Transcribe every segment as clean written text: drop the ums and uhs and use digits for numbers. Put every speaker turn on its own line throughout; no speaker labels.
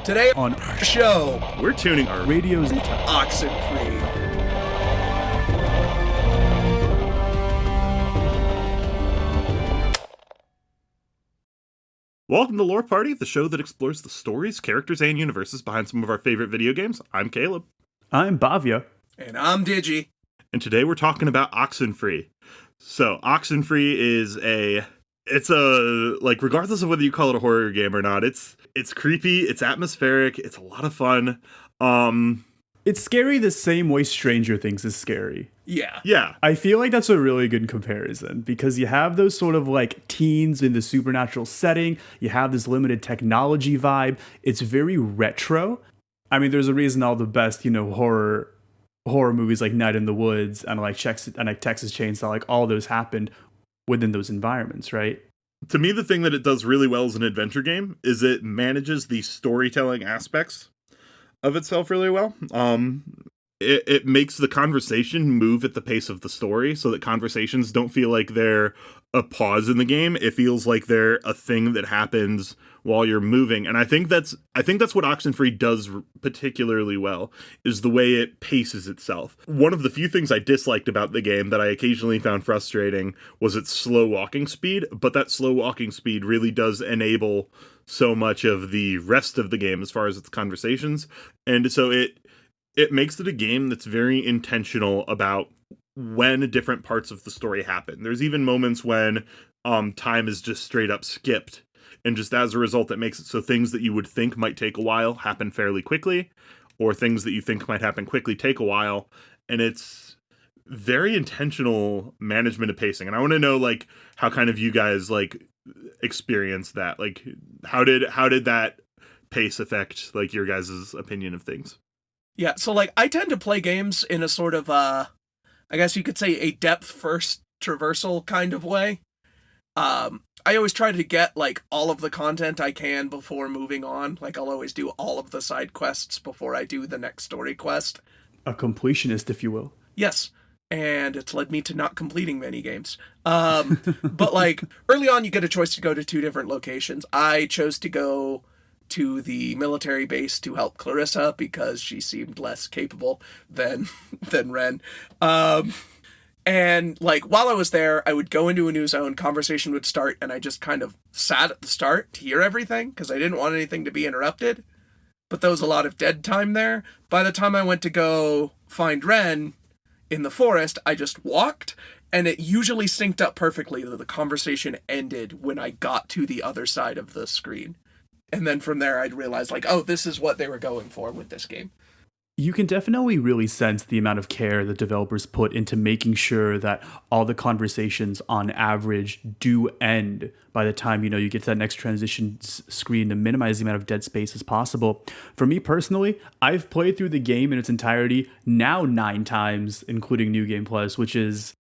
Today on our show,
we're tuning our
radios into
Oxenfree.
Welcome to Lore Party, the show that explores the stories, characters, and universes behind some of our favorite video games. I'm Caleb.
I'm Bhavya.
And I'm Digi.
And today we're talking about Oxenfree. So, Oxenfree is it's a, like, regardless of whether you call it a horror game or not, it's creepy, it's atmospheric, it's a lot of fun.
It's scary the same way Stranger Things is scary.
Yeah.
I feel like that's a really good comparison because you have those sort of like teens in the supernatural setting. You have this limited technology vibe. It's very retro. I mean, there's a reason all the best, horror movies like Night in the Woods and like Texas Chainsaw, like all those happened within those environments, right?
To me, the thing that it does really well as an adventure game is it manages the storytelling aspects of itself really well. It makes the conversation move at the pace of the story so that conversations don't feel like they're a pause in the game. It feels like they're a thing that happens while you're moving. And I think that's what Oxenfree does particularly well, is the way it paces itself. One of the few things I disliked about the game that I occasionally found frustrating was its slow walking speed, but that slow walking speed really does enable so much of the rest of the game as far as its conversations. And so it makes it a game that's very intentional about when different parts of the story happen. There's even moments when time is just straight up skipped. And just as a result, it makes it so things that you would think might take a while happen fairly quickly, or things that you think might happen quickly take a while. And it's very intentional management of pacing. And I want to know, like, how kind of you guys, like, experience that. Like, how did that pace affect, like, your guys' opinion of things?
Yeah, so, like, I tend to play games in a sort of, I guess you could say a depth-first traversal kind of way. I always try to get, like, all of the content I can before moving on. Like, I'll always do all of the side quests before I do the next story quest.
A completionist, if you will.
Yes, and it's led me to not completing many games. But, like, early on, you get a choice to go to 2 different locations. I chose to go to the military base to help Clarissa because she seemed less capable than Ren. And, like, while I was there, I would go into a new zone, conversation would start, and I just kind of sat at the start to hear everything because I didn't want anything to be interrupted. But there was a lot of dead time there. By the time I went to go find Ren in the forest, I just walked, and it usually synced up perfectly that the conversation ended when I got to the other side of the screen. And then from there, I'd realize, like, oh, this is what they were going for with this game.
You can definitely really sense the amount of care the developers put into making sure that all the conversations on average do end by the time, you get to that next transition screen to minimize the amount of dead space as possible. For me personally, I've played through the game in its entirety now 9 times, including New Game Plus, which is,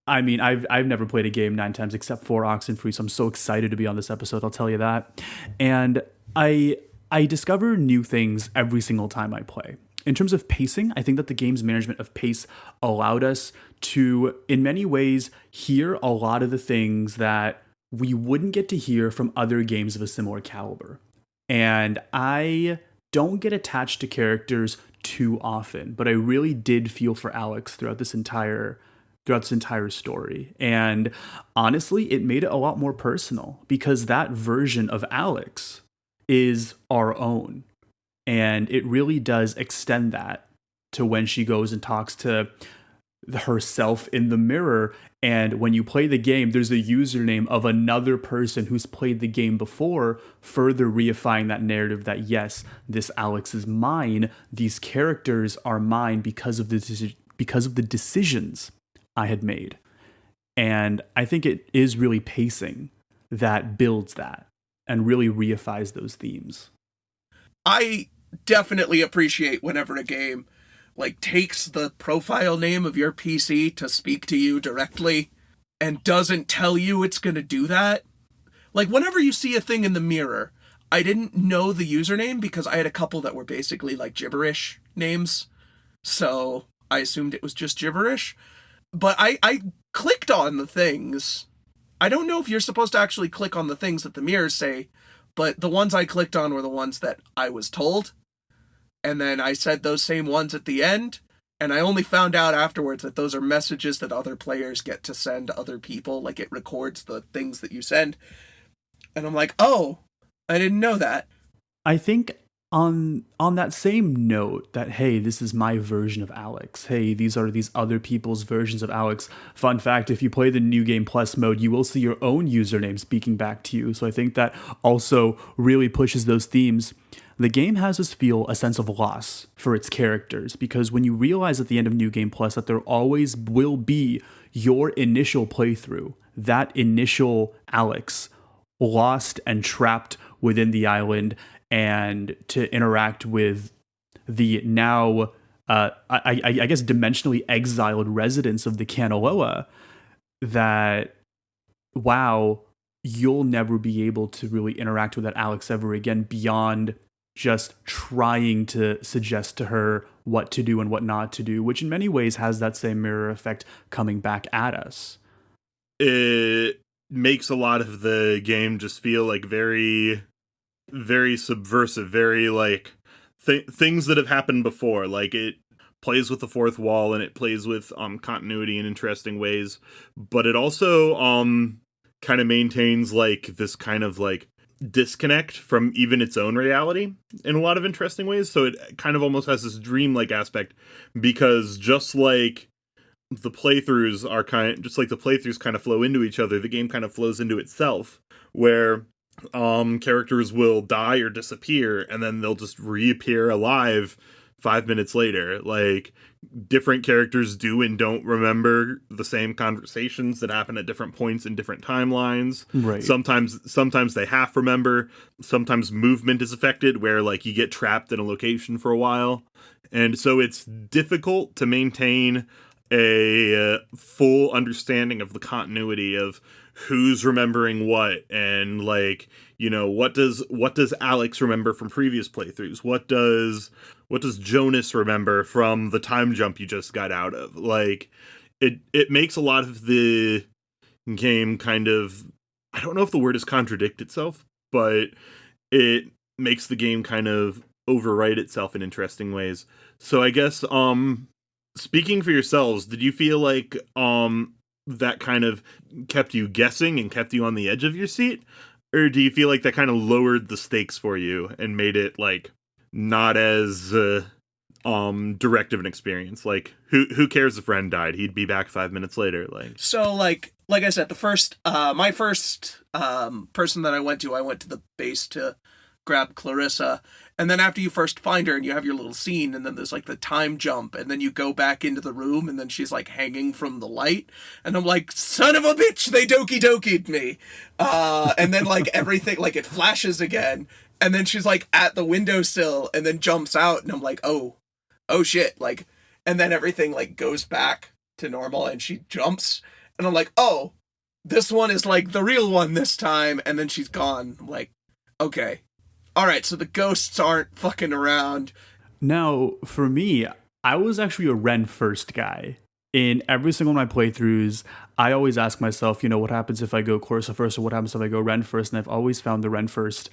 I mean, I've never played a game 9 times except for Oxenfree, so I'm so excited to be on this episode, I'll tell you that. And I discover new things every single time I play. In terms of pacing, I think that the game's management of pace allowed us to, in many ways, hear a lot of the things that we wouldn't get to hear from other games of a similar caliber. And I don't get attached to characters too often, but I really did feel for Alex throughout this entire story. And honestly, it made it a lot more personal because that version of Alex is our own. And it really does extend that to when she goes and talks to herself in the mirror. And when you play the game, there's a username of another person who's played the game before, further reifying that narrative that, yes, this Alex is mine. These characters are mine because of the decisions I had made. And I think it is really pacing that builds that and really reifies those themes.
I definitely appreciate whenever a game, like, takes the profile name of your PC to speak to you directly and doesn't tell you it's going to do that. Like, whenever you see a thing in the mirror, I didn't know the username because I had a couple that were basically, like, gibberish names. So I assumed it was just gibberish. But I clicked on the things. I don't know if you're supposed to actually click on the things that the mirrors say, but the ones I clicked on were the ones that I was told. And then I said those same ones at the end. And I only found out afterwards that those are messages that other players get to send other people. Like, it records the things that you send. And I'm like, oh, I didn't know that.
I think on that same note that, hey, this is my version of Alex. Hey, these are these other people's versions of Alex. Fun fact, if you play the New Game Plus mode, you will see your own username speaking back to you. So I think that also really pushes those themes. The game has us feel a sense of loss for its characters, because when you realize at the end of New Game Plus that there always will be your initial playthrough, that initial Alex, lost and trapped within the island, and to interact with the now, I guess, dimensionally exiled residents of the Kanaloa, that, wow, you'll never be able to really interact with that Alex ever again beyond just trying to suggest to her what to do and what not to do, which in many ways has that same mirror effect coming back at us.
It makes a lot of the game just feel like very, very subversive, very like things that have happened before. Like, it plays with the fourth wall and it plays with continuity in interesting ways, but it also kind of maintains like this kind of like disconnect from even its own reality in a lot of interesting ways. So it kind of almost has this dreamlike aspect, because just like the playthroughs kind of flow into each other, the game kind of flows into itself, where characters will die or disappear and then they'll just reappear alive 5 minutes later. Like, different characters do and don't remember the same conversations that happen at different points in different timelines.
Right.
Sometimes they half remember. Sometimes movement is affected, where like you get trapped in a location for a while. And so it's difficult to maintain a full understanding of the continuity of who's remembering what, and like, you know, what does Alex remember from previous playthroughs? What does Jonas remember from the time jump you just got out of? Like, it makes a lot of the game kind of, I don't know if the word is contradict itself, but it makes the game kind of overwrite itself in interesting ways. So I guess speaking for yourselves, did you feel like that kind of kept you guessing and kept you on the edge of your seat? Or do you feel like that kind of lowered the stakes for you and made it like not as direct of an experience? Like, who cares if Ren died? He'd be back 5 minutes later. Like,
so like I said, the first my first person that I went to the base to grab Clarissa, and then after you first find her and you have your little scene, and then there's like the time jump, and then you go back into the room, and then she's like hanging from the light, and I'm like, son of a bitch, they doki'd me. And then like everything, like it flashes again, and then she's like at the windowsill and then jumps out, and I'm like, oh shit, like, and then everything like goes back to normal and she jumps, and I'm like, oh, this one is like the real one this time, and then she's gone. I'm like, okay. All right, so the ghosts aren't fucking around.
Now, for me, I was actually a Ren first guy. In every single one of my playthroughs, I always ask myself, you know, what happens if I go Corsa first, or what happens if I go Ren first? And I've always found the Ren first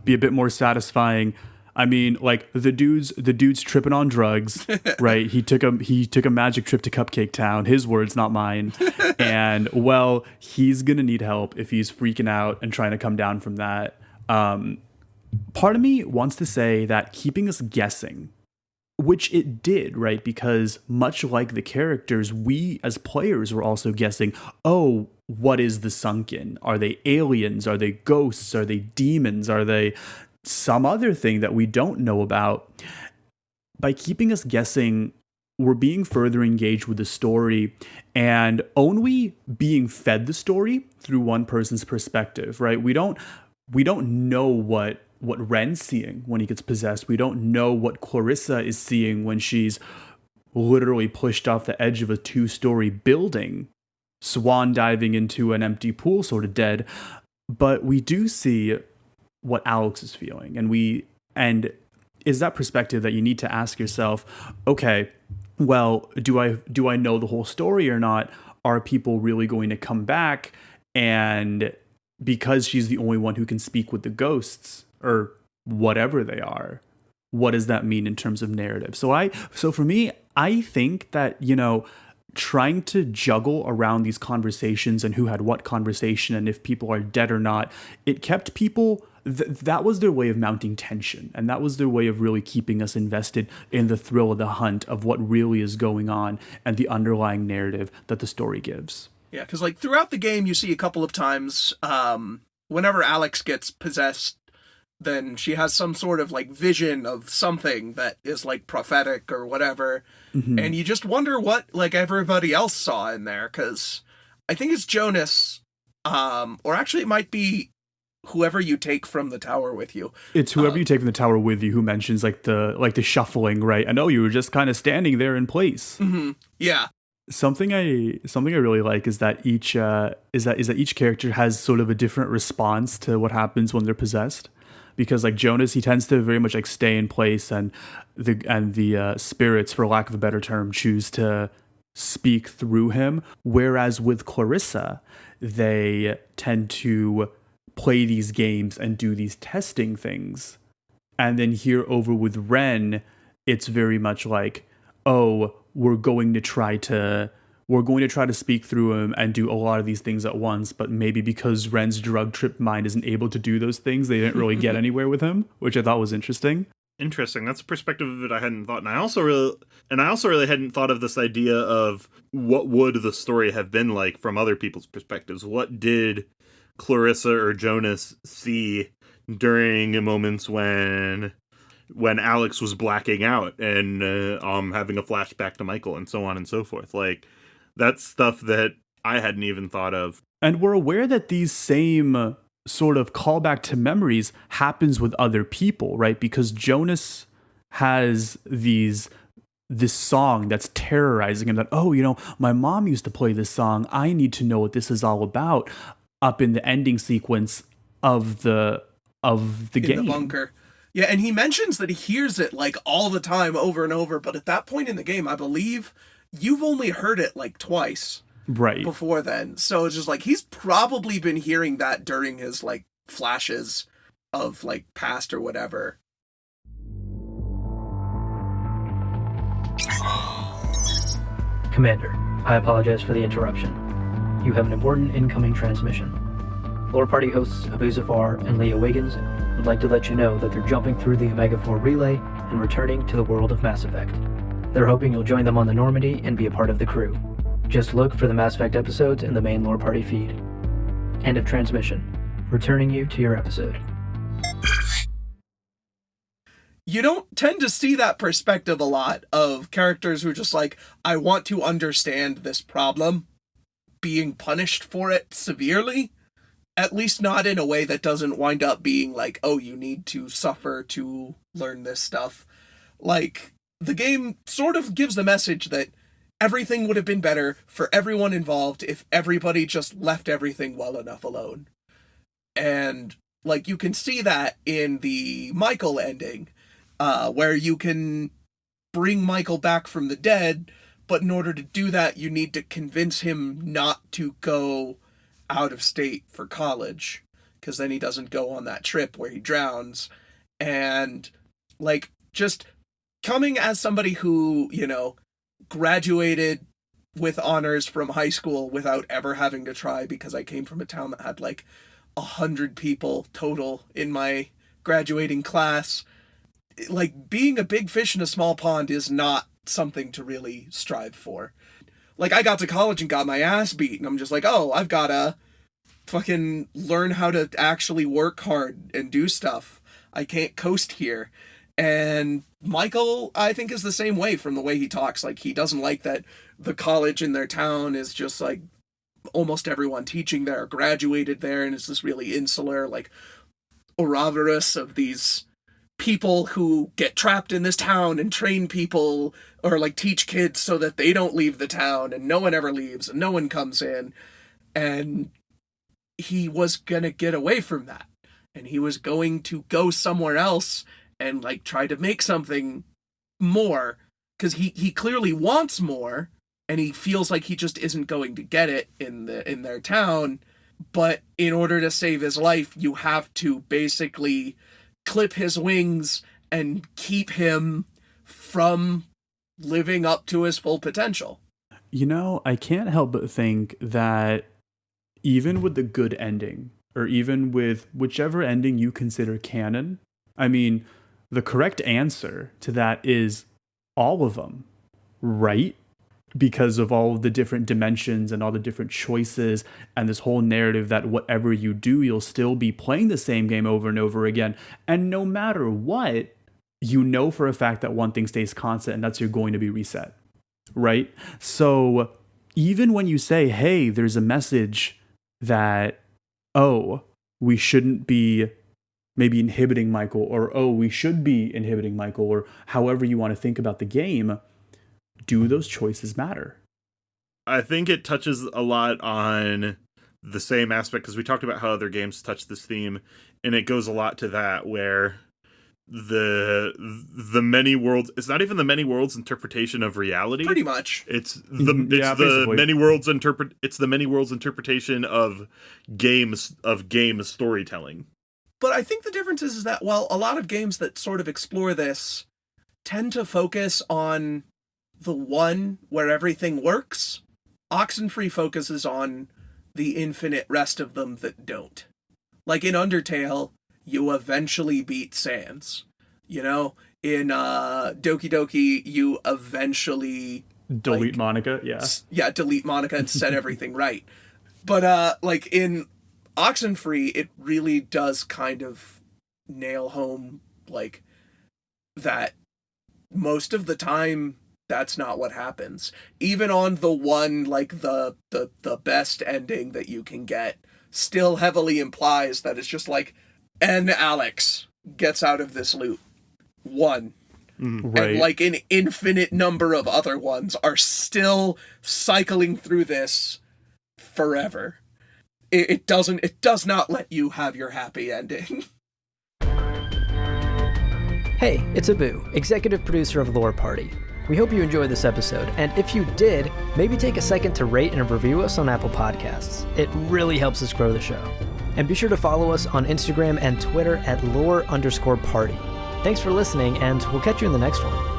be a bit more satisfying. I mean, like the dude's tripping on drugs, right? He took a magic trip to Cupcake Town. His words, not mine. And well, he's gonna need help if he's freaking out and trying to come down from that. Part of me wants to say that keeping us guessing, which it did, right? Because much like the characters, we as players were also guessing, oh, what is the Sunken? Are they aliens? Are they ghosts? Are they demons? Are they some other thing that we don't know about? By keeping us guessing, we're being further engaged with the story, and only being fed the story through one person's perspective, right? We don't know what Ren's seeing when he gets possessed. We don't know what Clarissa is seeing when she's literally pushed off the edge of a 2-story building, swan diving into an empty pool, sort of dead. But we do see what Alex is feeling, and is that perspective that you need to ask yourself, okay, well, do I know the whole story or not? Are people really going to come back and because she's the only one who can speak with the ghosts or whatever they are, what does that mean in terms of narrative? So for me, I think that, trying to juggle around these conversations and who had what conversation and if people are dead or not, it kept people, that was their way of mounting tension. And that was their way of really keeping us invested in the thrill of the hunt of what really is going on and the underlying narrative that the story gives.
Yeah, because like throughout the game, you see a couple of times whenever Alex gets possessed, then she has some sort of like vision of something that is like prophetic or whatever. Mm-hmm. And you just wonder what like everybody else saw in there, because I think it's Jonas, or actually it might be whoever you take from the tower with you.
It's whoever you take from the tower with you who mentions like the shuffling, right? I know you were just kind of standing there in place.
Mm-hmm. Yeah.
Something I really like is that each character has sort of a different response to what happens when they're possessed. Because like Jonas, he tends to very much like stay in place, and the spirits, for lack of a better term, choose to speak through him. Whereas with Clarissa, they tend to play these games and do these testing things. And then here over with Ren, it's very much like, oh, we're going to try to speak through him and do a lot of these things at once, but maybe because Ren's drug-tripped mind isn't able to do those things, they didn't really get anywhere with him, which I thought was interesting.
Interesting. That's a perspective that I hadn't thought, and I also really hadn't thought of this idea of what would the story have been like from other people's perspectives. What did Clarissa or Jonas see during moments when Alex was blacking out and having a flashback to Michael and so on and so forth? Like, that's stuff that I hadn't even thought of.
And we're aware that these same sort of callback to memories happens with other people, right? Because Jonas has this song that's terrorizing him, that, oh, my mom used to play this song. I need to know what this is all about, up in the ending sequence of the game.
In the bunker. Yeah, and he mentions that he hears it like all the time over and over, but at that point in the game, I believe you've only heard it like twice.
Right.
Before then. So it's just like he's probably been hearing that during his like flashes of like past or whatever.
Commander, I apologize for the interruption. You have an important incoming transmission. Lore Party hosts Abu Zafar and Leah Wiggins would like to let you know that they're jumping through the Omega-4 relay and returning to the world of Mass Effect. They're hoping you'll join them on the Normandy and be a part of the crew. Just look for the Mass Effect episodes in the main Lore Party feed. End of transmission. Returning you to your episode.
You don't tend to see that perspective a lot of characters who are just like, I want to understand this problem, being punished for it severely. At least not in a way that doesn't wind up being like, oh, you need to suffer to learn this stuff. Like, the game sort of gives the message that everything would have been better for everyone involved if everybody just left everything well enough alone. And, like, you can see that in the Michael ending, where you can bring Michael back from the dead, but in order to do that, you need to convince him not to go out of state for college, because then he doesn't go on that trip where he drowns. And, like, just coming as somebody who, graduated with honors from high school without ever having to try, because I came from a town that had like 100 people total in my graduating class. Like, being a big fish in a small pond is not something to really strive for. Like, I got to college and got my ass beat, and I'm just like, oh, I've gotta fucking learn how to actually work hard and do stuff. I can't coast here. And Michael, I think, is the same way from the way he talks. Like, he doesn't like that the college in their town is just like almost everyone teaching there graduated there, and it's this really insular, like, Ouroboros of these people who get trapped in this town and train people or like teach kids so that they don't leave the town, and no one ever leaves and no one comes in. And he was gonna get away from that, and he was going to go somewhere else and like try to make something more, because he clearly wants more, and he feels like he just isn't going to get it in their town. but in order to save his life, you have to basically clip his wings and keep him from living up to his full potential.
You know, I can't help but think that even with the good ending, or even with whichever ending you consider canon, I mean, the correct answer to that is all of them, right? Because of all of the different dimensions and all the different choices and this whole narrative that whatever you do, you'll still be playing the same game over and over again. And no matter what, you know for a fact that one thing stays constant, and that's you're going to be reset, right? So even when you say, hey, there's a message that, oh, we shouldn't be maybe inhibiting Michael, or, oh, we should be inhibiting Michael, or however you want to think about the game, do those choices matter?
I think it touches a lot on the same aspect, because we talked about how other games touch this theme, and it goes a lot to that, where the many worlds, it's not even the many worlds interpretation of reality.
Pretty much.
It's the many worlds interpretation of game storytelling.
But I think the difference is that, well, a lot of games that sort of explore this tend to focus on the one where everything works. Oxenfree focuses on the infinite rest of them that don't. Like in Undertale, you eventually beat Sans. You know, in Doki Doki, you eventually
delete Monica, yeah,
delete Monica and set everything right. But like in Oxenfree, it really does kind of nail home like that most of the time that's not what happens. Even on the one, like the best ending that you can get, still heavily implies that it's just like, and Alex gets out of this loop. One.
Right.
And like an infinite number of other ones are still cycling through this forever. It does not let you have your happy ending.
Hey, it's Abu, executive producer of Lore Party. We hope you enjoyed this episode, and if you did, maybe take a second to rate and review us on Apple Podcasts. It really helps us grow the show. And be sure to follow us on Instagram and Twitter at lore_party. Thanks for listening, and we'll catch you in the next one.